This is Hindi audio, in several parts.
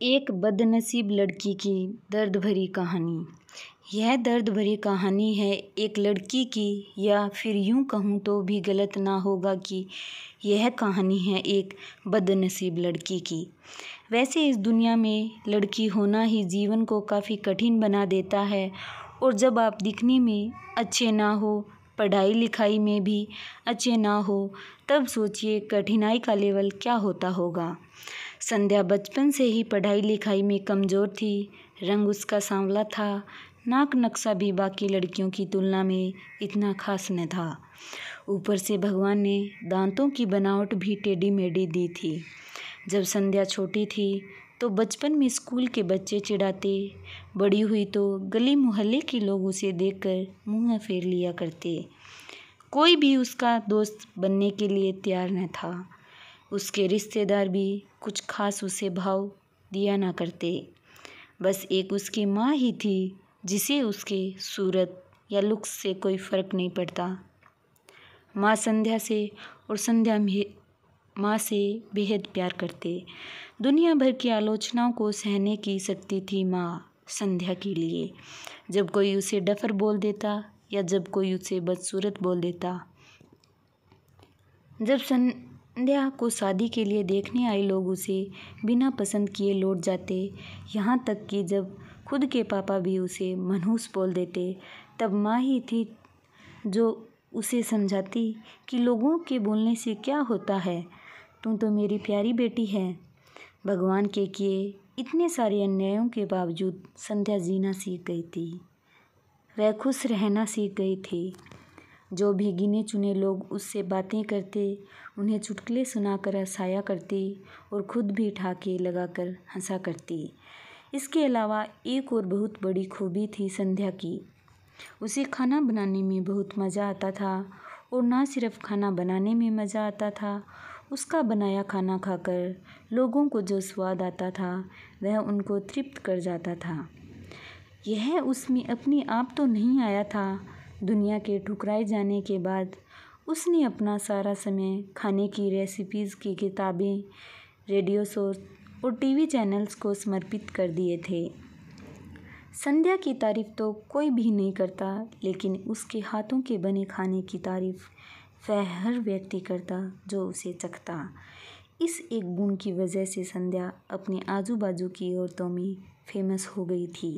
एक बदनसीब लड़की की दर्द भरी कहानी। यह दर्द भरी कहानी है एक लड़की की, या फिर यूं कहूँ तो भी गलत ना होगा कि यह कहानी है एक बदनसीब लड़की की। वैसे इस दुनिया में लड़की होना ही जीवन को काफ़ी कठिन बना देता है, और जब आप दिखने में अच्छे ना हो, पढ़ाई लिखाई में भी अच्छे ना हो, तब सोचिए कठिनाई का लेवल क्या होता होगा। संध्या बचपन से ही पढ़ाई लिखाई में कमज़ोर थी। रंग उसका सांवला था, नाक नक्शा भी बाकी लड़कियों की तुलना में इतना खास न था। ऊपर से भगवान ने दांतों की बनावट भी टेढ़ी मेढ़ी दी थी। जब संध्या छोटी थी तो बचपन में स्कूल के बच्चे चिढ़ाते, बड़ी हुई तो गली मोहल्ले के लोग उसे देखकर मुँह फेर लिया करते। कोई भी उसका दोस्त बनने के लिए तैयार न था। उसके रिश्तेदार भी कुछ खास उसे भाव दिया ना करते। बस एक उसकी माँ ही थी जिसे उसके सूरत या लुक्स से कोई फ़र्क नहीं पड़ता। माँ संध्या से और संध्या माँ से बेहद प्यार करते। दुनिया भर की आलोचनाओं को सहने की शक्ति थी माँ संध्या के लिए। जब कोई उसे डफर बोल देता या जब कोई उसे बदसूरत बोल देता, जब संध्या को शादी के लिए देखने आए लोग उसे बिना पसंद किए लौट जाते, यहाँ तक कि जब खुद के पापा भी उसे मनहूस बोल देते, तब माँ ही थी जो उसे समझाती कि लोगों के बोलने से क्या होता है, तू तो मेरी प्यारी बेटी है। भगवान के किए इतने सारे अन्यायों के बावजूद संध्या जीना सीख गई थी। वह खुश रहना सीख गई थी। जो भी गिने चुने लोग उससे बातें करते, उन्हें चुटकुले सुनाकर हंसाया करती और खुद भी ठाके लगाकर हंसा करती। इसके अलावा एक और बहुत बड़ी खूबी थी संध्या की। उसे खाना बनाने में बहुत मज़ा आता था, और ना सिर्फ खाना बनाने में मज़ा आता था, उसका बनाया खाना खाकर लोगों को जो स्वाद आता था वह उनको तृप्त कर जाता था। यह उसमें अपने आप तो नहीं आया था। दुनिया के ठुकराए जाने के बाद उसने अपना सारा समय खाने की रेसिपीज़ की किताबें, रेडियो शोज और टीवी चैनल्स को समर्पित कर दिए थे। संध्या की तारीफ़ तो कोई भी नहीं करता, लेकिन उसके हाथों के बने खाने की तारीफ़ वह हर व्यक्ति करता जो उसे चखता। इस एक गुण की वजह से संध्या अपने आजू बाजू की औरतों में फेमस हो गई थी,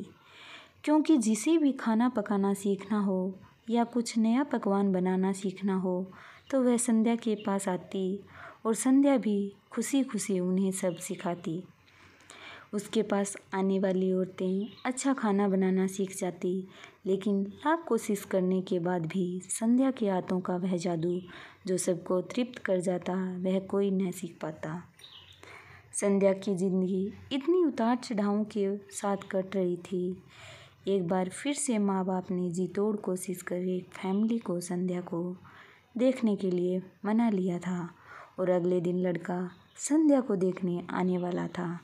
क्योंकि जिसे भी खाना पकाना सीखना हो या कुछ नया पकवान बनाना सीखना हो तो वह संध्या के पास आती, और संध्या भी खुशी खुशी उन्हें सब सिखाती। उसके पास आने वाली औरतें अच्छा खाना बनाना सीख जाती, लेकिन लाख कोशिश करने के बाद भी संध्या के हाथों का वह जादू जो सबको तृप्त कर जाता वह कोई न सीख पाता। संध्या की ज़िंदगी इतनी उतार चढ़ावों के साथ कट रही थी। एक बार फिर से माँ बाप ने जी तोड़ कोशिश कर एक फैमिली को संध्या को देखने के लिए मना लिया था, और अगले दिन लड़का संध्या को देखने आने वाला था।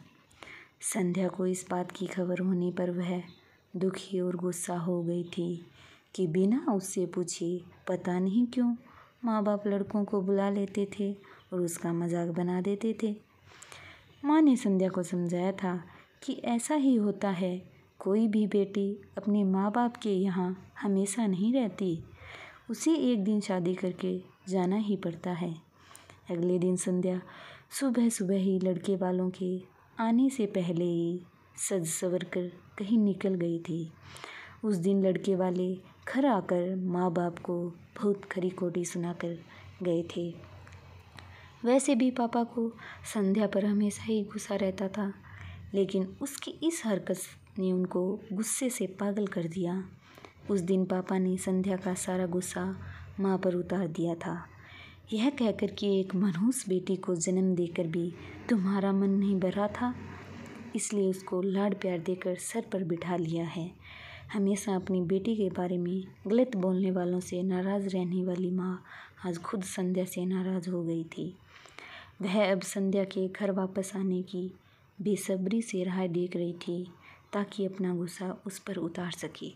संध्या को इस बात की खबर होने पर वह दुखी और गुस्सा हो गई थी कि बिना उससे पूछे पता नहीं क्यों माँ बाप लड़कों को बुला लेते थे और उसका मजाक बना देते थे। माँ ने संध्या को समझाया था कि ऐसा ही होता है, कोई भी बेटी अपने माँ बाप के यहाँ हमेशा नहीं रहती, उसे एक दिन शादी करके जाना ही पड़ता है। अगले दिन संध्या सुबह सुबह ही लड़के वालों के आने से पहले ही सज संवर कर कहीं निकल गई थी। उस दिन लड़के वाले घर आकर माँ बाप को बहुत खरी खोटी सुनाकर गए थे। वैसे भी पापा को संध्या पर हमेशा ही गुस्सा रहता था, लेकिन उसकी इस हरकत ने उनको गुस्से से पागल कर दिया। उस दिन पापा ने संध्या का सारा गुस्सा माँ पर उतार दिया था, यह कहकर कि एक मनहूस बेटी को जन्म देकर भी तुम्हारा मन नहीं भरा था, इसलिए उसको लाड प्यार देकर सर पर बिठा लिया है। हमेशा अपनी बेटी के बारे में गलत बोलने वालों से नाराज़ रहने वाली माँ आज खुद संध्या से नाराज़ हो गई थी। वह अब संध्या के घर वापस आने की बेसब्री से राह देख रही थी, ताकि अपना गुस्सा उस पर उतार सके।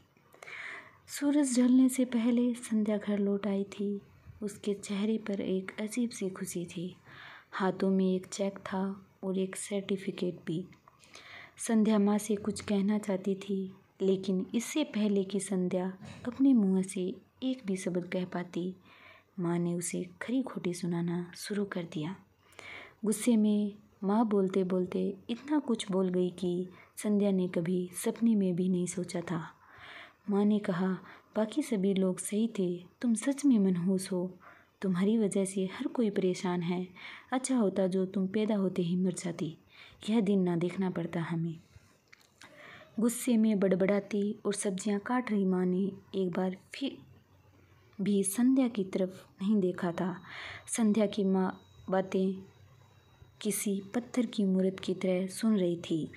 सूरज ढलने से पहले संध्या घर लौट आई थी। उसके चेहरे पर एक अजीब सी खुशी थी। हाथों में एक चेक था और एक सर्टिफिकेट भी। संध्या माँ से कुछ कहना चाहती थी, लेकिन इससे पहले कि संध्या अपने मुँह से एक भी शब्द कह पाती, माँ ने उसे खरी खोटी सुनाना शुरू कर दिया। गुस्से में माँ बोलते बोलते इतना कुछ बोल गई कि संध्या ने कभी सपने में भी नहीं सोचा था। माँ ने कहा, बाकी सभी लोग सही थे, तुम सच में मनहूस हो। तुम्हारी वजह से हर कोई परेशान है। अच्छा होता जो तुम पैदा होते ही मर जाती, यह दिन ना देखना पड़ता हमें। गुस्से में बड़बड़ाती और सब्जियां काट रही माँ ने एक बार फिर भी संध्या की तरफ नहीं देखा था। संध्या की माँ बातें किसी पत्थर की मूर्त की तरह सुन रही थी।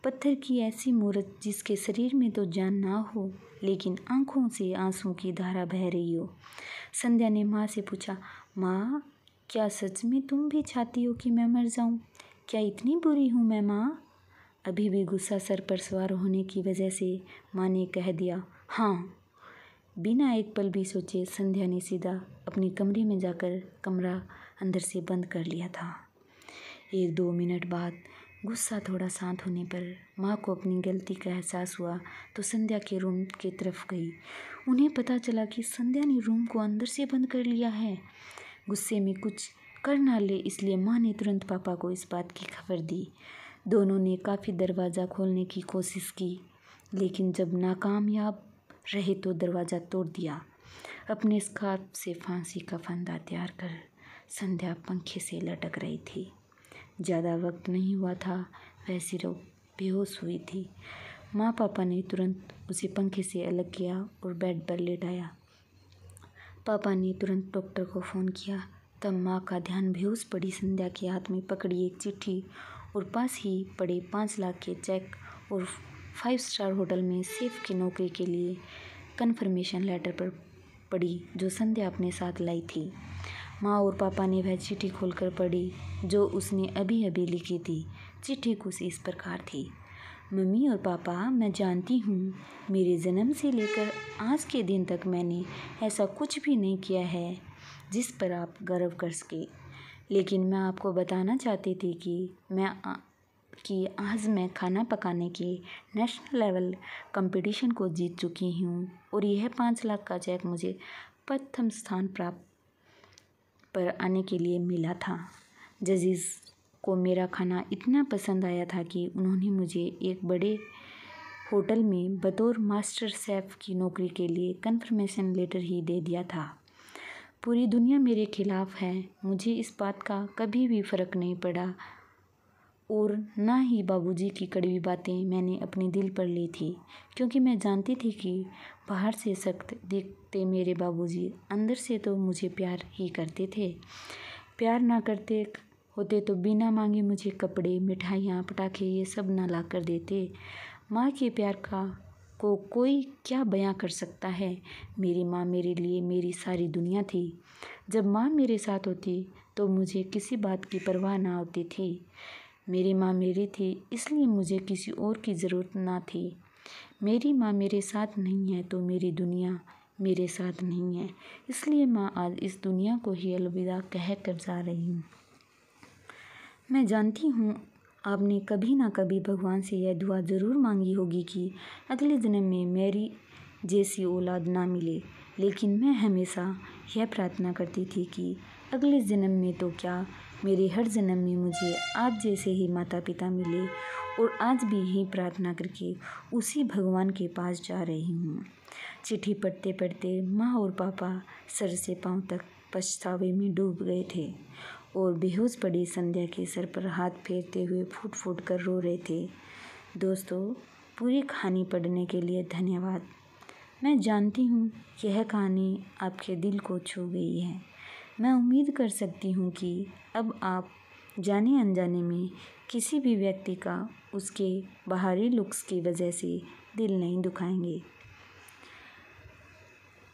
पत्थर की ऐसी मूर्त जिसके शरीर में तो जान ना हो, लेकिन आंखों से आंसू की धारा बह रही हो। संध्या ने माँ से पूछा, माँ, क्या सच में तुम भी चाहती हो कि मैं मर जाऊँ? क्या इतनी बुरी हूँ मैं माँ? अभी भी गुस्सा सर पर सवार होने की वजह से माँ ने कह दिया, हाँ। बिना एक पल भी सोचे संध्या ने सीधा अपने कमरे में जाकर कमरा अंदर से बंद कर लिया था। 1-2 मिनट बाद गुस्सा थोड़ा शांत होने पर माँ को अपनी गलती का एहसास हुआ तो संध्या के रूम की तरफ गई। उन्हें पता चला कि संध्या ने रूम को अंदर से बंद कर लिया है। गुस्से में कुछ कर ना ले इसलिए माँ ने तुरंत पापा को इस बात की खबर दी। दोनों ने काफ़ी दरवाज़ा खोलने की कोशिश की, लेकिन जब नाकामयाब रहे तो दरवाज़ा तोड़ दिया। अपने स्कार्फ से फांसी का फंदा तैयार कर संध्या पंखे से लटक रही थी। ज़्यादा वक्त नहीं हुआ था, वह सिर्फ बेहोश हुई थी। माँ पापा ने तुरंत उसे पंखे से अलग किया और बेड पर लेटाया। पापा ने तुरंत डॉक्टर को फ़ोन किया। तब माँ का ध्यान बेहोश पड़ी संध्या के हाथ में पकड़ी एक चिट्ठी और पास ही पड़े 5 लाख के चेक और 5 स्टार होटल में शेफ की नौकरी के लिए कन्फर्मेशन लेटर पर पड़ी जो संध्या अपने साथ लाई थी। माँ और पापा ने वह चिट्ठी खोलकर पढ़ी जो उसने अभी अभी लिखी थी। चिट्ठी कुछ इस प्रकार थी, मम्मी और पापा, मैं जानती हूँ मेरे जन्म से लेकर आज के दिन तक मैंने ऐसा कुछ भी नहीं किया है जिस पर आप गर्व कर सके, लेकिन मैं आपको बताना चाहती थी कि आज मैं खाना पकाने के नेशनल लेवल कंपटीशन को जीत चुकी हूँ और यह 5 लाख का चेक मुझे प्रथम स्थान प्राप्त पर आने के लिए मिला था। जजेस को मेरा खाना इतना पसंद आया था कि उन्होंने मुझे एक बड़े होटल में बतौर मास्टर शेफ़ की नौकरी के लिए कन्फर्मेशन लेटर ही दे दिया था। पूरी दुनिया मेरे खिलाफ है, मुझे इस बात का कभी भी फ़र्क नहीं पड़ा और ना ही बाबूजी की कड़वी बातें मैंने अपने दिल पर ली थी, क्योंकि मैं जानती थी कि बाहर से सख्त दिखते मेरे बाबूजी अंदर से तो मुझे प्यार ही करते थे। प्यार ना करते होते तो बिना मांगे मुझे कपड़े, मिठाइयाँ, पटाखे ये सब ना ला कर देते। माँ के प्यार को कोई क्या बयां कर सकता है। मेरी माँ मेरे लिए मेरी सारी दुनिया थी। जब माँ मेरे साथ होती तो मुझे किसी बात की परवाह ना होती थी। मेरी माँ मेरी थी, इसलिए मुझे किसी और की ज़रूरत ना थी। मेरी माँ मेरे साथ नहीं है तो मेरी दुनिया मेरे साथ नहीं है, इसलिए माँ आज इस दुनिया को ही अलविदा कह कर जा रही हूँ। मैं जानती हूँ आपने कभी ना कभी भगवान से यह दुआ ज़रूर मांगी होगी कि अगले जन्म में मेरी जैसी औलाद ना मिले, लेकिन मैं हमेशा यह प्रार्थना करती थी कि अगले जन्म में तो क्या, मेरे हर जन्म में मुझे आप जैसे ही माता पिता मिले। और आज भी यही प्रार्थना करके उसी भगवान के पास जा रही हूँ। चिट्ठी पढ़ते पढ़ते माँ और पापा सर से पाँव तक पछतावे में डूब गए थे और बेहोश पड़ी संध्या के सर पर हाथ फेरते हुए फूट फूट कर रो रहे थे। दोस्तों, पूरी कहानी पढ़ने के लिए धन्यवाद। मैं जानती हूँ यह कहानी आपके दिल को छू गई है। मैं उम्मीद कर सकती हूँ कि अब आप जाने अनजाने में किसी भी व्यक्ति का उसके बाहरी लुक्स की वजह से दिल नहीं दुखाएंगे।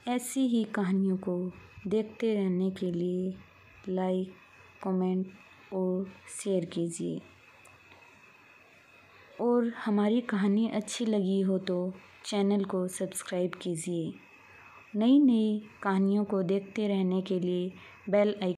ऐसी ही कहानियों को देखते रहने के लिए लाइक, कमेंट और शेयर कीजिए। और हमारी कहानी अच्छी लगी हो तो चैनल को सब्सक्राइब कीजिए। नई नई कहानियों को देखते रहने के लिए बेल आइकन